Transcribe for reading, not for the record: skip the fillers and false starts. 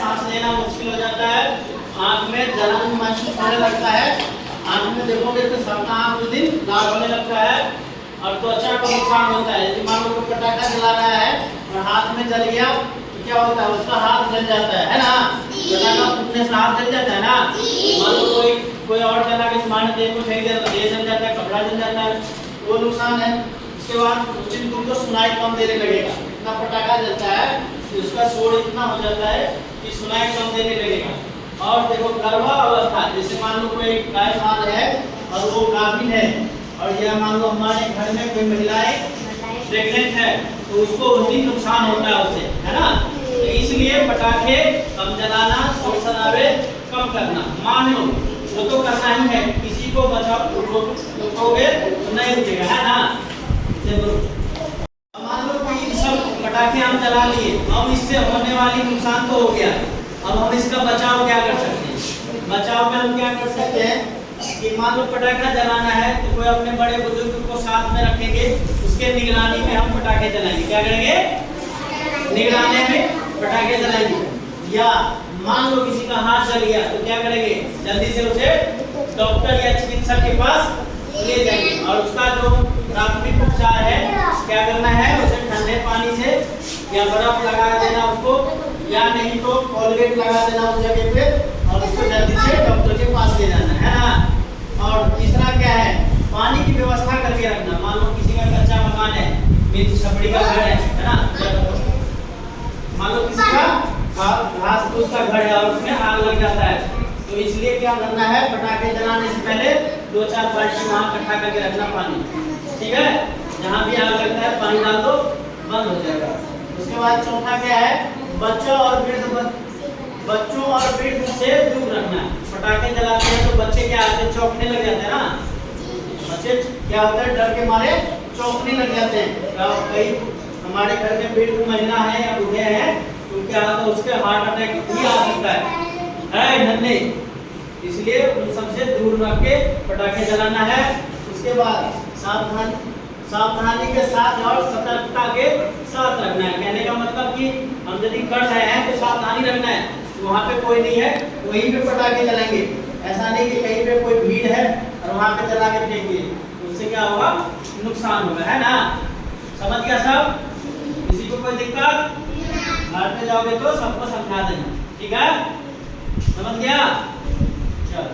सांस लेना मुश्किल हो जाता है, आंख में जलन महसूस होने लगता है, आंख में देखोगे तो सबका आंख उस दिन लाल होने लगता है और त्वचा को नुकसान होता है। यदि मान लो कोई पटाखा जला रहा है और हाथ में जल गया तो क्या होता है, उसका हाथ जल जाता है ना, पटाखा फूटने से हाथ जल जाता है ना। मान लो कोई और जला के तुम्हारे देह को फेंक दिया तो देह जल जाता है, कपड़ा जल जाता है, वो नुकसान है। उसके बाद उस दिन तुमको सुनाई कम देने लगेगा, इतना पटाखा जलता है कि उसका शोर इतना हो जाता है कि सुनाई कम देने लगेगा। और देखो गर्भावस्था, जैसे मान लो कोई गाय माल है और वो गाभिन है और यह मान लो हमारे घर में कोई महिलाएं प्रेग्नेंट है तो उसको उस दिन नुकसान होता है उससे, है ना। तो इसलिए पटाखे कम जलाना, शोर शराबे कम करना। मान लो वो तो करना ही है, किसी को बचाओ रोकोगे तो नहीं रुकेगा, है ना। मान लो कि सब पटाखे हम जला लिए, अब इससे होने वाली नुकसान तो हो गया, अब हम इसका बचाव क्या कर सकते हैं? बचाव में हम क्या कर सकते हैं कि मान लो पटाखा जलाना है तो कोई अपने बड़े बुजुर्ग को साथ में रखेंगे, उसके निगरानी में हम पटाखे जलाएंगे। क्या करेंगे? निगरानी में पटाखे जलाएंगे। या मान लो किसी का हाथ जल गया तो क्या करेंगे, जल्दी से उसे डॉक्टर या चिकित्सक के पास ले जाएंगे और उसका जो प्राथमिक उपचार है क्या करना है, उसे ठंडे पानी से या बर्फ लगा देना उसको, या नहीं तो कोलगेट लगा देना उस जगह पे और उसको जल्दी से डॉक्टर के पास ले जाना है ना। और तीसरा क्या है, पानी की व्यवस्था करके रखना। मान लो किसी का कच्चा मकान है, मिर्च छपड़ी का घर है ना, मान लो किसी का घास फूस का घर है और उसमें आग लग जाता है, तो इसलिए क्या करना है, पटाखे जलाने से पहले 2-4 बाल्टी वहाँ इकट्ठा करके रखना पानी, ठीक है। जहाँ भी आग लगता है पानी डाल दो, बंद हो जाएगा। उसके बाद चौथा क्या है, बच्चों और वृद्ध से दूर रखना है। पटाखे जलाते हैं तो बच्चे क्या आते हैं, चौंकने लग जाते हैं ना, बच्चे क्या होता है, डर के मारे चौंकने लग जाते हैं। कई हमारे घर में वृद्ध महिला है या बूढ़े हैं तो क्या होता है, उसके हार्ट अटैक भी आ सकता है नन्हे, इसलिए उन सबसे दूर रख के पटाखे जलाना है। उसके बाद सावधानी के साथ और सतर्कता के साथ रखना है। कहने का मतलब कि हम यदि कर रहे हैं तो सावधानी रखना है, वहाँ पे कोई नहीं है वहीं पे पटाखे जलाएंगे, ऐसा नहीं कि कहीं पे कोई भीड़ है और वहाँ पे जला के फेंक दिए, उससे क्या होगा, नुकसान होगा, है ना। समझ गया सब? किसी को कोई दिक्कत? घर पे जाओगे तो सबको समझा देना, ठीक है, समझ गया? चलो।